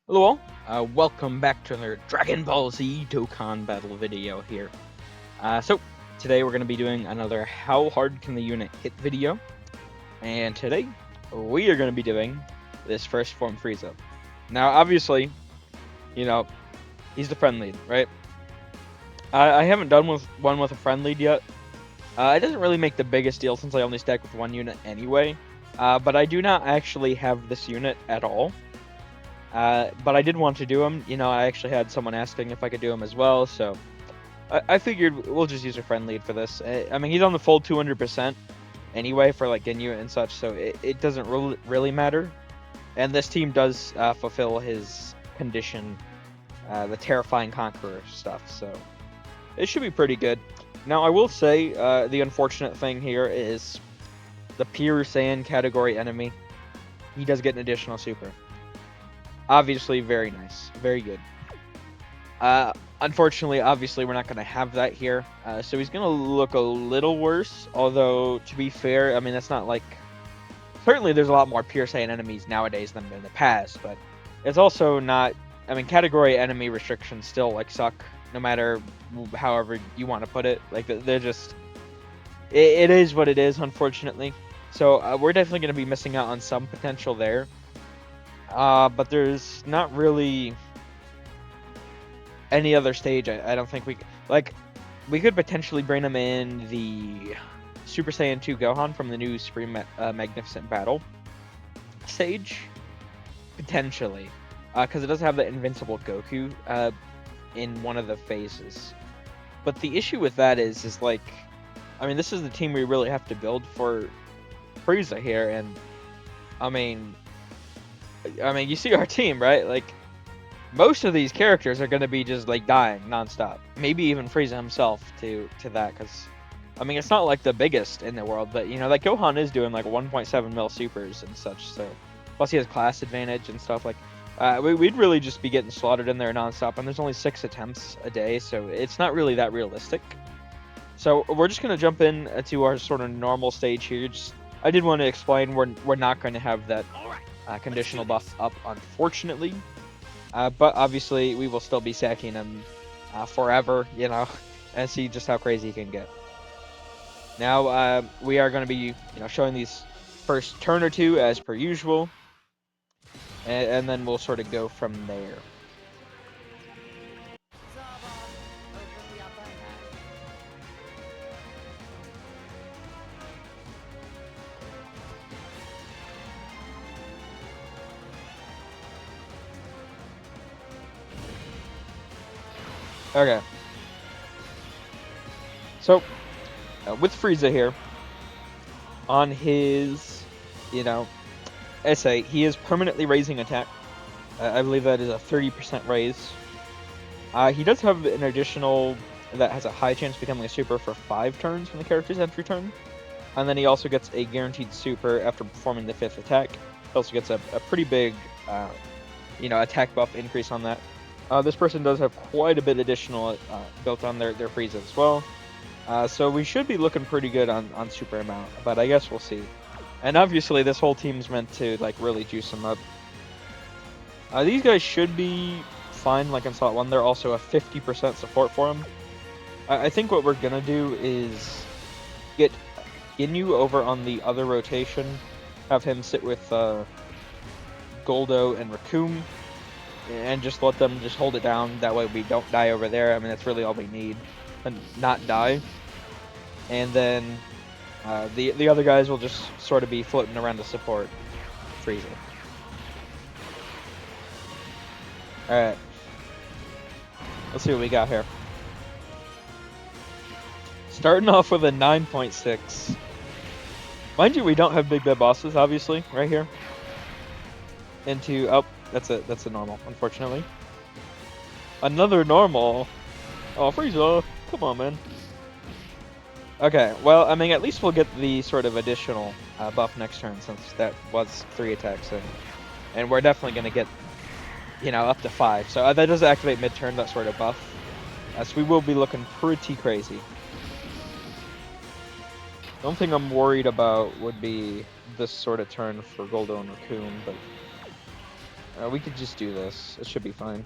Hello all, welcome back to another Dragon Ball Z Dokkan battle video here. So, today we're going to be doing another How Hard Can the Unit Hit video. And today, we are going to be doing this first Form Frieza. Now, obviously, he's the friend lead, right? I haven't done one with a friend lead yet. It doesn't really make the biggest deal since I only stack with one unit anyway. But I do not actually have this unit at all. But I did want to do him. I actually had someone asking if I could do him as well, so I figured we'll just use a friend lead for this. I mean, he's on the full 200% anyway for like Ginyu and such, so it doesn't really matter. And this team does fulfill his condition, the Terrifying Conqueror stuff, so it should be pretty good. Now, I will say the unfortunate thing here is the Pure Saiyan category enemy. He does get an additional super. Obviously, very nice. Very good. Unfortunately, obviously, we're not going to have that here. So he's going to look a little worse. Although, to be fair, I mean, that's not like... Certainly, there's a lot more Pure Saiyan enemies nowadays than in the past. But it's also not... I mean, category enemy restrictions still, like, suck. No matter however you want to put it. Like, they're just... It is what it is, unfortunately. So, we're definitely going to be missing out on some potential there. But there's not really any other stage. I don't think we could potentially bring him in the Super Saiyan 2 Gohan from the new Supreme Magnificent Battle stage, potentially, because it does have the Invincible Goku in one of the phases. But the issue with that is like, I mean, this is the team we really have to build for Frieza here, and I mean, you see our team, right? Like, most of these characters are going to be just, like, dying nonstop. Maybe even Frieza himself to that, because, I mean, it's not, like, the biggest in the world, but, like, Gohan is doing, like, 1.7 mil supers and such, so... Plus, he has class advantage and stuff, like... we'd really just be getting slaughtered in there nonstop, and there's only 6 attempts a day, so it's not really that realistic. So, we're just going to jump in to our sort of normal stage here. I did want to explain, we're not going to have that... conditional buff up, unfortunately. But obviously, we will still be sacking him forever, and see just how crazy he can get. Now, we are going to be, showing these first turn or two as per usual, and then we'll sort of go from there. Okay. So, with Frieza here, on his, essay, he is permanently raising attack. I believe that is a 30% raise. He does have an additional that has a high chance of becoming a super for 5 turns from the character's entry turn. And then he also gets a guaranteed super after performing the 5th attack. He also gets a pretty big, attack buff increase on that. This person does have quite a bit additional built on their Frieza as well. So we should be looking pretty good on super amount, but I guess we'll see. And obviously this whole team's meant to like really juice them up. These guys should be fine like in slot 1. They're also a 50% support for him. I think what we're gonna do is get Ginyu over on the other rotation, have him sit with Goldo and Raccoon, and just let them just hold it down. That way we don't die over there. I mean, that's really all we need, and not die. And then the other guys will just sort of be floating around to support Frieza. Alright. Let's see what we got here. Starting off with a 9.6. Mind you, we don't have big bad bosses, obviously, right here. Oh, that's a normal, unfortunately. Another normal. Oh, Frieza, come on, man. Okay, well, I mean, at least we'll get the sort of additional buff next turn, since that was 3 attacks, and we're definitely going to get, up to 5. So that does activate mid-turn, that sort of buff. So we will be looking pretty crazy. The only thing I'm worried about would be this sort of turn for Goldo and Raccoon, but We could just do this. It should be fine.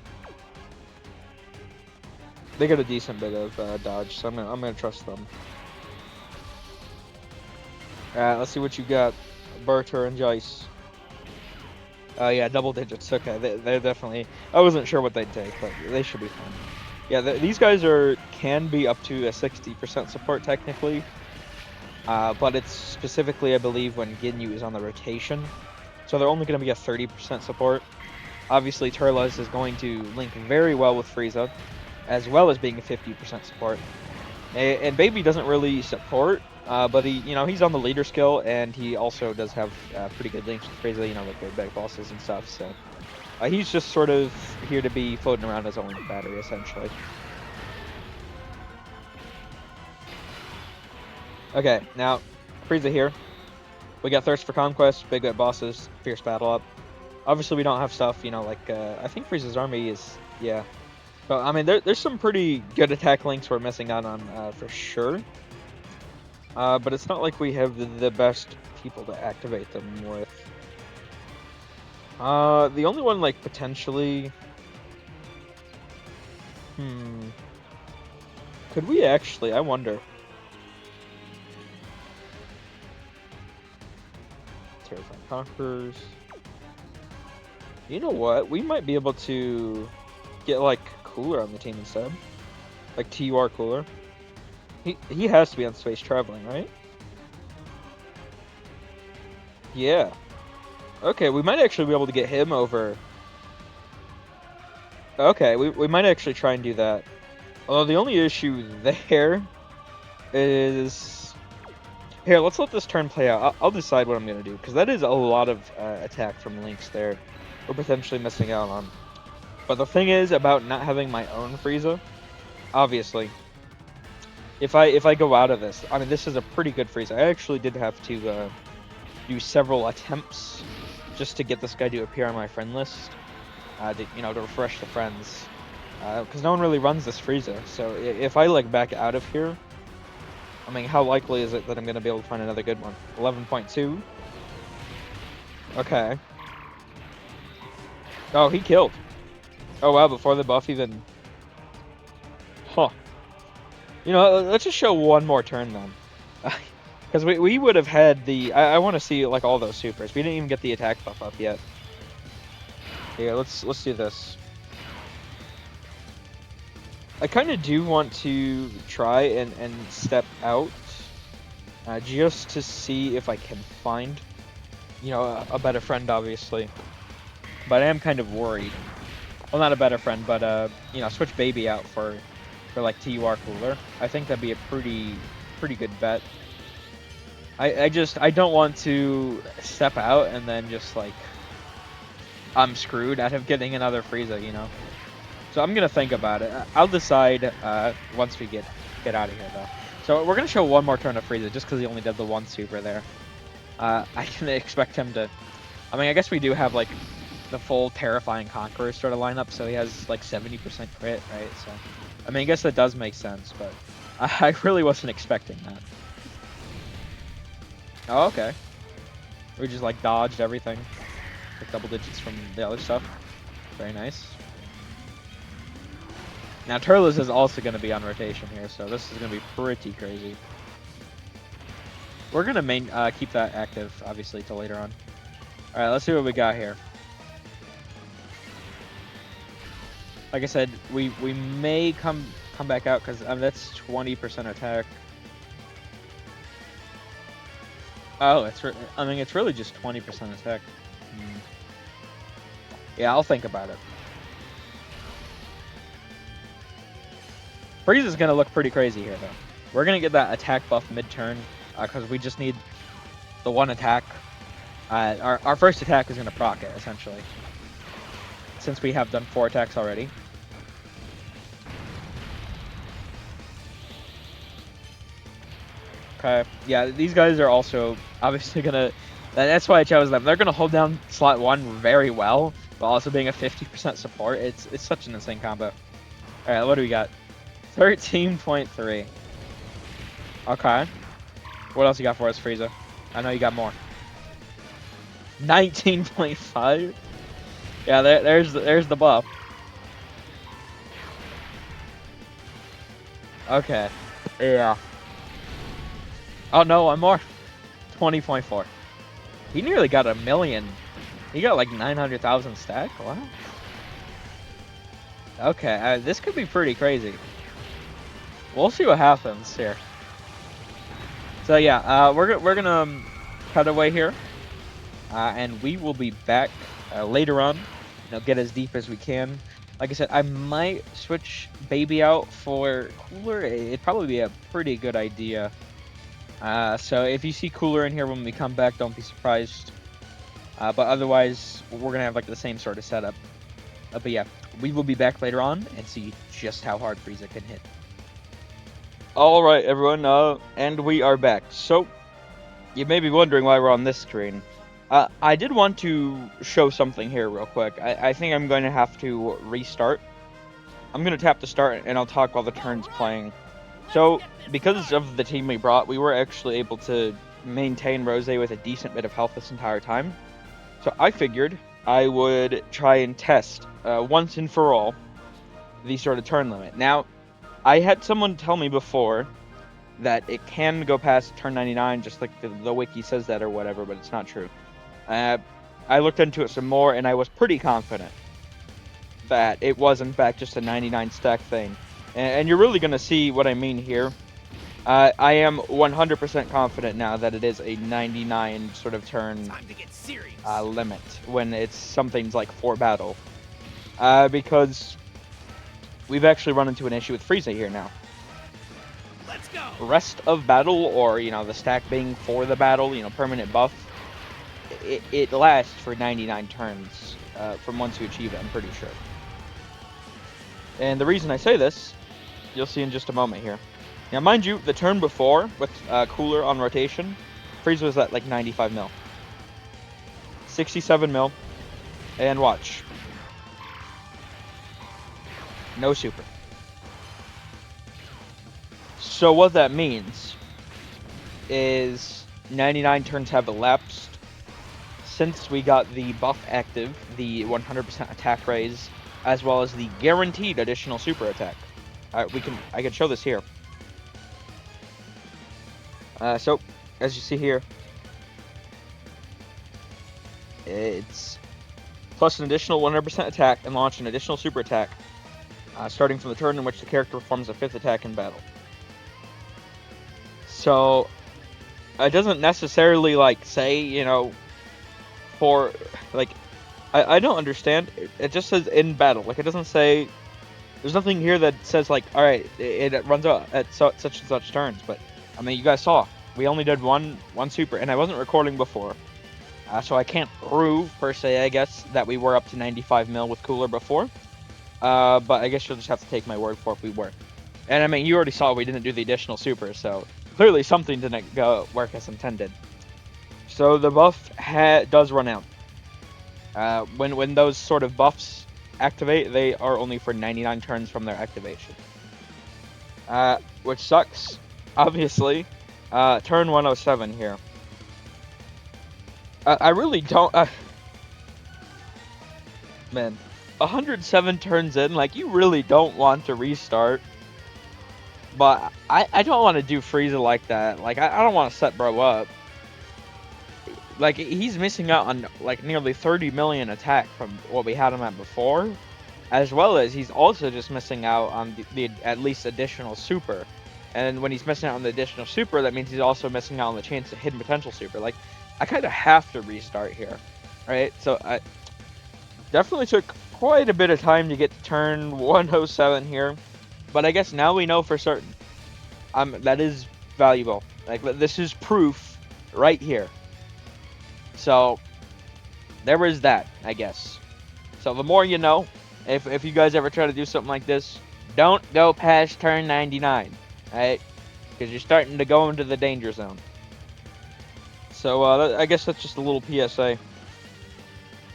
They got a decent bit of dodge, so I'm gonna trust them. Alright, let's see what you got. Barter and Jice. Yeah, double digits. Okay, they're definitely... I wasn't sure what they'd take, but they should be fine. Yeah, these guys can be up to a 60% support technically. But it's specifically, I believe, when Ginyu is on the rotation. So they're only going to be a 30% support. Obviously, Turles is going to link very well with Frieza, as well as being a 50% support. And Baby doesn't really support, but he's on the leader skill, and he also does have pretty good links with Frieza, like their big bosses and stuff. So he's just sort of here to be floating around as a link battery, essentially. Okay, now Frieza here. We got Thirst for Conquest, Big Wet Bosses, Fierce Battle Up. Obviously, we don't have stuff, like I think Frieza's army is, yeah. But I mean, there's some pretty good attack links we're missing out on for sure. But it's not like we have the best people to activate them with. The only one, like, potentially... Could we actually? I wonder. Terrifying Conquerors. You know what? We might be able to get, like, Cooler on the team instead. Like, TUR Cooler. He has to be on Space Traveling, right? Yeah. Okay, we might actually be able to get him over. Okay, we might actually try and do that. Although the only issue there is... Here, let's let this turn play out. I'll decide what I'm going to do, because that is a lot of attack from links there we're potentially missing out on. But the thing is about not having my own Frieza, obviously, if I go out of this, I mean, this is a pretty good Frieza. I actually did have to do several attempts just to get this guy to appear on my friend list, to refresh the friends, because no one really runs this Frieza. So if I back out of here, I mean, how likely is it that I'm going to be able to find another good one? 11.2. Okay. Oh, he killed. Oh wow, before the buff even... Huh. Let's just show one more turn then. Because we would have had the... I want to see, all those supers. We didn't even get the attack buff up yet. Yeah, let's do this. I kind of do want to try and step out. Just to see if I can find, a better friend, obviously. But I am kind of worried. Well, not a better friend, but, switch Baby out for TUR Cooler. I think that'd be a pretty good bet. I don't want to step out and then just, I'm screwed out of getting another Frieza, So I'm going to think about it. I'll decide once we get out of here, though. So we're going to show one more turn of Frieza, just because he only did the one super there. I can expect him to... I mean, I guess we do have, the full Terrifying Conqueror sort of lineup, so he has, 70% crit, right? So, I mean, I guess that does make sense, but I really wasn't expecting that. Oh, okay. We just, dodged everything. Double digits from the other stuff. Very nice. Now, Turles is also going to be on rotation here, so this is going to be pretty crazy. We're going to keep that active, obviously, till later on. Alright, let's see what we got here. Like I said, we may come back out, because that's 20% attack. Oh, it's really just 20% attack. Yeah, I'll think about it. Frieza's going to look pretty crazy here, though. We're going to get that attack buff mid-turn, because we just need the one attack. Our first attack is going to proc it, essentially, since we have done 4 attacks already. Okay, yeah, these guys are also obviously going to... That's why I chose them. They're going to hold down slot 1 very well, while also being a 50% support. It's such an insane combo. Alright, what do we got? 13.3. Okay. What else you got for us, Frieza? I know you got more. 19.5? Yeah, there's the buff. Okay. Yeah. Oh no, one more. 20.4. He nearly got 1,000,000. He got like 900,000 stack. Wow. Okay, this could be pretty crazy. We'll see what happens here. So yeah, we're gonna cut away here, and we will be back later on. Get as deep as we can. Like I said, I might switch Baby out for Cooler. It'd probably be a pretty good idea. So if you see Cooler in here when we come back, don't be surprised. But otherwise, we're gonna have like the same sort of setup. But yeah, we will be back later on and see just how hard Frieza can hit. All right, everyone, and we are back. So you may be wondering why we're on this screen. I did want to show something here real quick. I think I'm going to have to restart. I'm going to tap to start, and I'll talk while the turn's playing. So, because of the team we brought, we were actually able to maintain Rose with a decent bit of health this entire time. So I figured I would try and test, once and for all, the sort of turn limit. Now, I had someone tell me before that it can go past turn 99, just like the wiki says that or whatever, but it's not true. I looked into it some more, and I was pretty confident that it was, in fact, just a 99 stack thing. And you're really going to see what I mean here. I am 100% confident now that it is a 99 sort of turn limit when it's something like 4 battle. Because we've actually run into an issue with Frieza here now. Let's go. Rest of battle, or the stack being for the battle, permanent buff, it lasts for 99 turns from once you achieve it, I'm pretty sure. And the reason I say this, you'll see in just a moment here. Now, mind you, the turn before, with Cooler on rotation, Frieza was at like 95 mil. 67 mil, and watch. No super. So what that means is 99 turns have elapsed since we got the buff active, the 100% attack raise, as well as the guaranteed additional super attack. I can show this here. So, as you see here, it's plus an additional 100% attack and launch an additional super attack, starting from the turn in which the character performs a 5th attack in battle. So, it doesn't necessarily, say, for, I don't understand. It just says in battle. It doesn't say, there's nothing here that says, alright, it runs out at such and such turns. But, I mean, you guys saw, we only did one super, and I wasn't recording before. So I can't prove, per se, I guess, that we were up to 95 mil with Cooler before. But I guess you'll just have to take my word for it if we were. And, I mean, you already saw we didn't do the additional super, so clearly something didn't go work as intended. So the buff does run out. When those sort of buffs activate, they are only for 99 turns from their activation. Which sucks, obviously. Turn 107 here. I really don't... man, 107 turns in, you really don't want to restart. But I don't want to do Frieza like that. I don't want to set bro up. He's missing out on, nearly 30 million attack from what we had him at before. As well as he's also just missing out on the at least additional super. And when he's missing out on the additional super, that means he's also missing out on the chance of hidden potential super. I kind of have to restart here. Right? So I definitely took quite a bit of time to get to turn 107 here. But I guess now we know for certain. That is valuable. This is proof right here. So, there is that, I guess. So, the more you know, if you guys ever try to do something like this, don't go past turn 99, right? Because you're starting to go into the danger zone. So, I guess that's just a little PSA.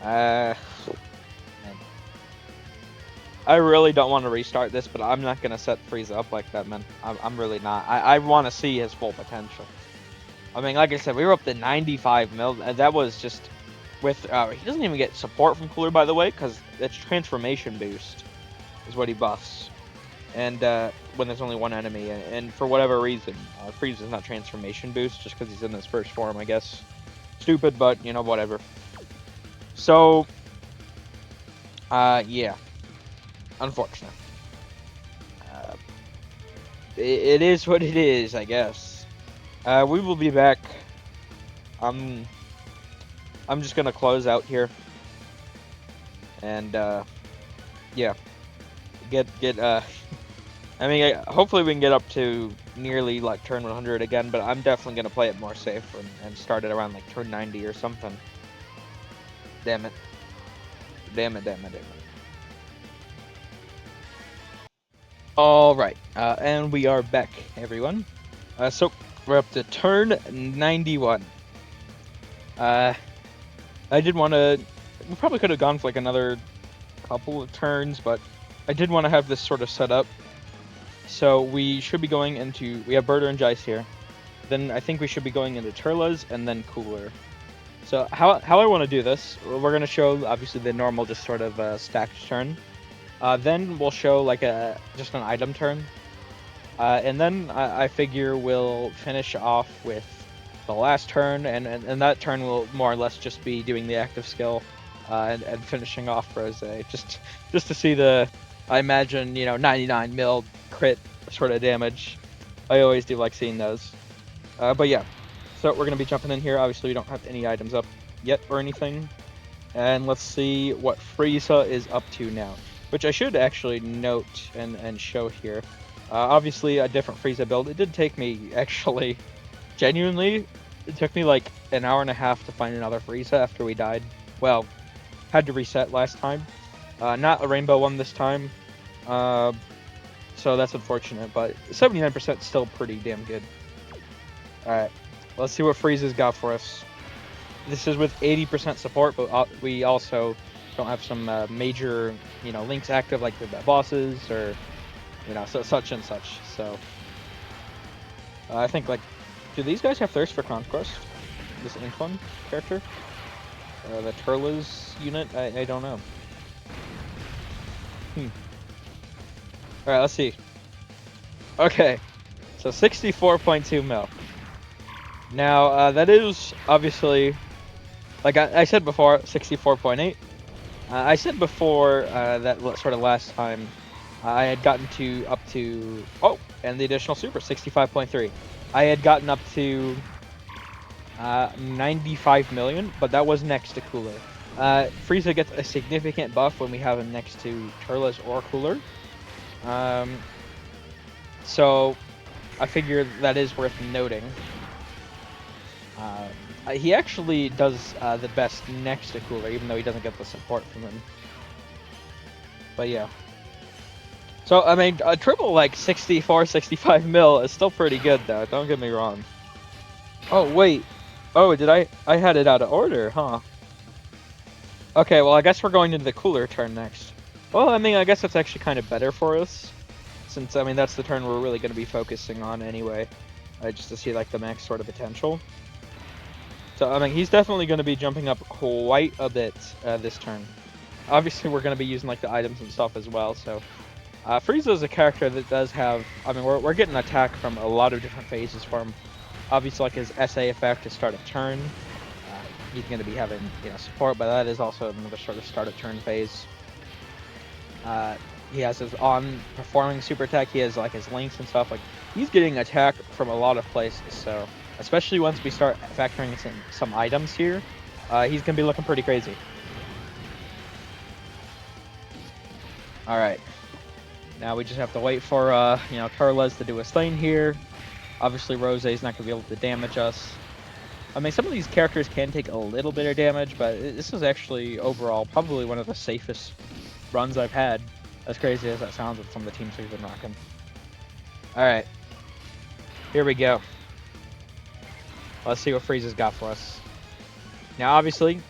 Man. I really don't want to restart this, but I'm not going to set Frieza up like that, man. I'm really not. I want to see his full potential. I mean, like I said, we were up to 95 mil. That was just with he doesn't even get support from Cooler, by the way, because it's transformation boost is what he buffs, and when there's only one enemy, and for whatever reason, Frieza's not transformation boost just because he's in his first form, I guess. Stupid, but you know, whatever. So, yeah, unfortunate. It is what it is, I guess. We will be back. I'm just gonna close out here, and yeah, get I mean, hopefully we can get up to nearly like turn 100 again, but I'm definitely gonna play it more safe and start it around like turn 90 or something. Damn it. Damn it, damn it, damn it. Alright, and we are back, everyone. So, we're up to turn 91. I did want to... We probably could have gone for like another couple of turns, but I did want to have this sort of set up. So, we should be going into... We have Birder and Jice here. Then I think we should be going into Turla's and then Cooler. So, how I want to do this, we're going to show, obviously, the normal just sort of stacked turn. Then we'll show like just an item turn, and then I figure we'll finish off with the last turn, and that turn will more or less just be doing the active skill, and finishing off Rose, just to see the, I imagine, 99 mil crit sort of damage. I always do like seeing those. But yeah, so we're gonna be jumping in here. Obviously, we don't have any items up yet or anything, and let's see what Frieza is up to now. Which I should actually note and show here. Obviously, a different Frieza build. It did take me, actually, genuinely, it took me like an hour and a half to find another Frieza after we died. Well, had to reset last time. Not a rainbow one this time. So that's unfortunate, but 79% still pretty damn good. Alright, let's see what Frieza's got for us. This is with 80% support, but we also don't have some major, links active like the bosses or, such and such. So I think like, do these guys have thirst for conquest? This Ink one character, the Turla's unit. I don't know. All right, let's see. Okay, so 64.2 mil. Now that is obviously, like I said before, 64.8. I said before that sort of last time I had gotten up to and the additional super 65.3. I had gotten up to 95 million, but that was next to Cooler. Frieza gets a significant buff when we have him next to Turles or Cooler. So I figure that is worth noting. He actually does the best next to Cooler, even though he doesn't get the support from him. But yeah. So, I mean, a triple like 64, 65 mil is still pretty good, though. Don't get me wrong. Oh, wait. Oh, I had it out of order, huh? Okay, well, I guess we're going into the Cooler turn next. Well, I mean, I guess that's actually kind of better for us. Since, I mean, that's the turn we're really going to be focusing on anyway. Just to see, like, the max sort of potential. So, I mean, he's definitely going to be jumping up quite a bit this turn. Obviously, we're going to be using, like, the items and stuff as well, so... Frieza is a character that does have... I mean, we're getting attack from a lot of different phases for him. Obviously, like, his SA effect to start a turn. He's going to be having, support, but that is also another sort of start a turn phase. He has his on-performing super attack. He has, like, his links and stuff. Like, he's getting attack from a lot of places, so... Especially once we start factoring in some items here, he's going to be looking pretty crazy. Alright. Now we just have to wait for, Turles to do his thing here. Obviously, Rose's not going to be able to damage us. I mean, some of these characters can take a little bit of damage, but this is actually, overall, probably one of the safest runs I've had. As crazy as that sounds with some of the teams we've been rocking. Alright. Here we go. Let's see what Frieza's got for us. Now, obviously,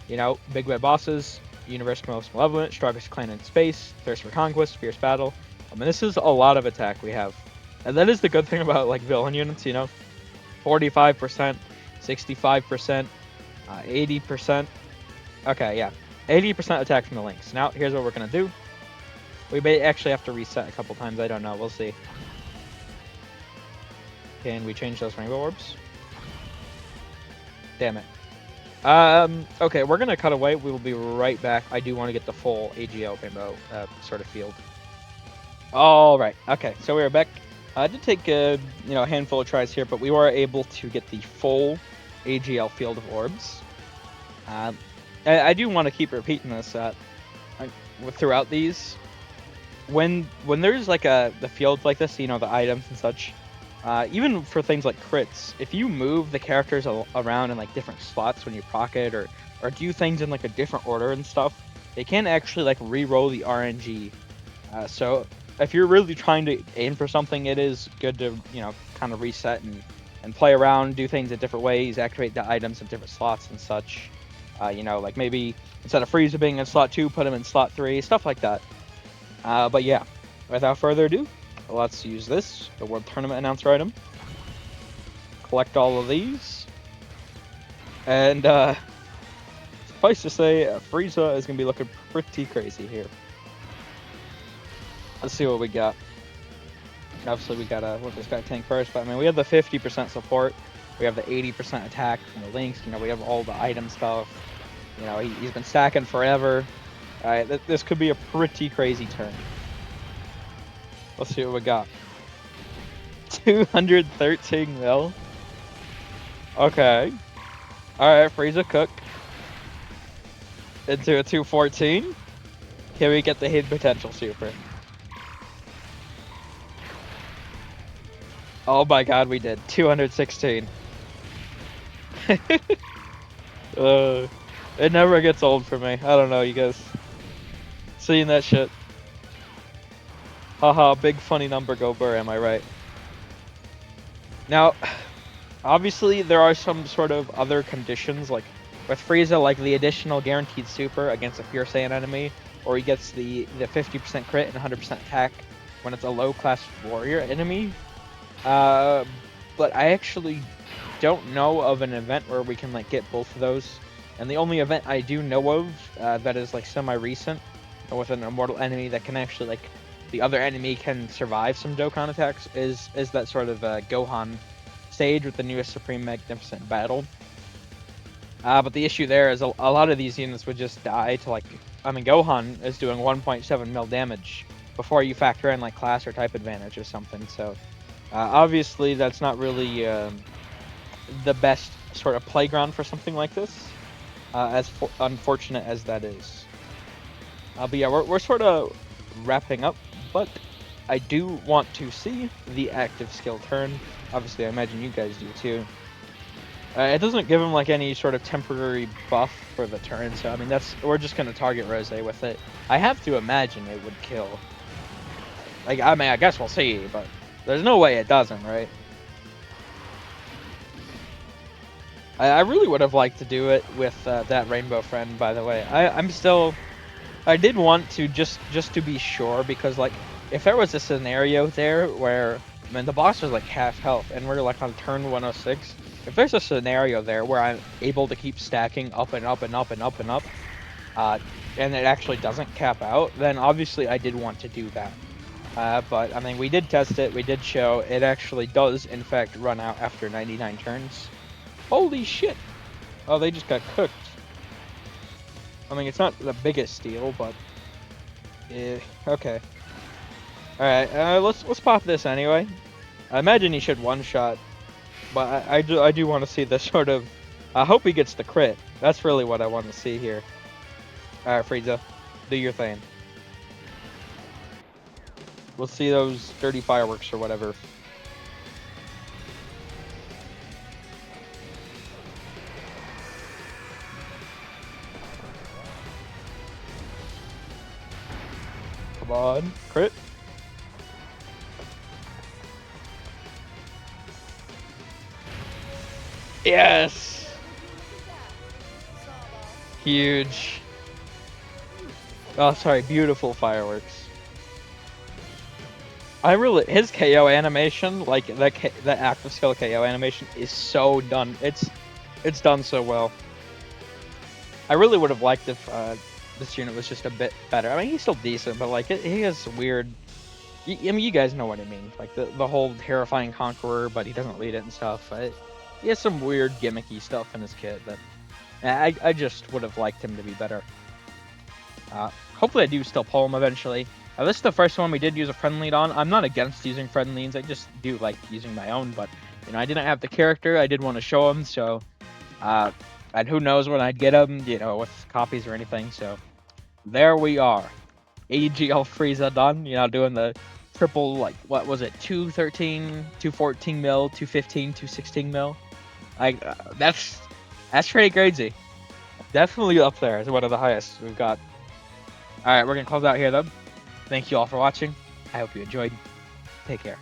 big red bosses, universe most malevolent, strongest clan in space, thirst for conquest, fierce battle. I mean, this is a lot of attack we have. And that is the good thing about, like, villain units, 45%, 65%, 80%. Okay, yeah. 80% attack from the links. Now, here's what we're going to do. We may actually have to reset a couple times. I don't know. We'll see. Can we change those rainbow orbs? Damn it. Okay, we're going to cut away. We will be right back. I do want to get the full AGL rainbow sort of field. All right. Okay, so we are back. I did take a handful of tries here, but we were able to get the full AGL field of orbs. I do want to keep repeating this throughout these. When there's like the fields like this, the items and such, even for things like crits, if you move the characters around in like different slots when you proc it or do things in like a different order and stuff, they can actually like re-roll the RNG. So if you're really trying to aim for something, it is good to kind of reset and play around, do things in different ways, activate the items in different slots and such. Like maybe instead of Frieza being in slot 2, put him in slot 3, stuff like that. But yeah, without further ado, let's use this, the World Tournament Announcer item. Collect all of these. And suffice to say, Frieza is going to be looking pretty crazy here. Let's see what we got. Obviously, we got to let this guy tank first, but I mean, we have the 50% support. We have the 80% attack from the links. We have all the item stuff. He's been stacking forever. Alright, this could be a pretty crazy turn. Let's see what we got. 213 mil. Okay. Alright, Frieza Cook. Into a 214. Can we get the hidden potential super? Oh my god, we did. 216. It never gets old for me. I don't know, you guys. Seeing that shit. Haha, big funny number, go Burr, am I right? Now, obviously there are some sort of other conditions, like with Frieza, like the additional guaranteed super against a Pure Saiyan enemy, or he gets the 50% crit and 100% attack when it's a low class warrior enemy. But I actually don't know of an event where we can like get both of those. And the only event I do know of that is like semi-recent with an immortal enemy that can actually like the other enemy can survive some Dokkan attacks is that sort of Gohan stage with the newest Supreme Magnificent Battle. But the issue there is a lot of these units would just die to Gohan is doing 1.7 mil damage before you factor in like class or type advantage or something. So obviously that's not really the best sort of playground for something like this, as unfortunate as that is. But yeah, we're sort of wrapping up, but I do want to see the active skill turn. Obviously, I imagine you guys do too. It doesn't give him like any sort of temporary buff for the turn, so I mean we're just gonna target Rose with it. I have to imagine it would kill. Like I mean, I guess we'll see, but there's no way it doesn't, right? I really would have liked to do it with that rainbow friend, by the way. I did want to just to be sure, because like if there was a scenario there where the boss was like half health and we're like on turn 106, if there's a scenario there where I'm able to keep stacking up and up and up and up and up, and it actually doesn't cap out, then obviously I did want to do that. But I mean, we did test it, we did show it actually does in fact run out after 99 turns. Holy shit! Oh, they just got cooked. I mean, it's not the biggest steal, but okay. All right, let's pop this anyway. I imagine he should one-shot, but I do want to see the sort of. I hope he gets the crit. That's really what I want to see here. All right, Frieza, do your thing. We'll see those dirty fireworks or whatever. Come on, crit. Yes! Huge. Oh, sorry, beautiful fireworks. His KO animation, like that active skill KO animation is so done. It's done so well. I really would have liked if this unit was just a bit better. I mean, he's still decent, but like he has some weird. I mean, you guys know what I mean. Like the whole terrifying conqueror, but he doesn't lead it and stuff. He has some weird gimmicky stuff in his kit that I just would have liked him to be better. Hopefully, I do still pull him eventually. This is the first one we did use a friend lead on. I'm not against using friend leads. I just do like using my own, but you know, I didn't have the character. I did want to show him, so and who knows when I'd get him, you know, with copies or anything. So there we are, AGL Frieza done. You know, doing the triple, like, what was it, 213, 214 mil, 215, 216 mil. Like that's pretty crazy. Definitely up there as one of the highest we've got. All right, we're gonna close out here though. Thank you all for watching. I hope you enjoyed. Take care.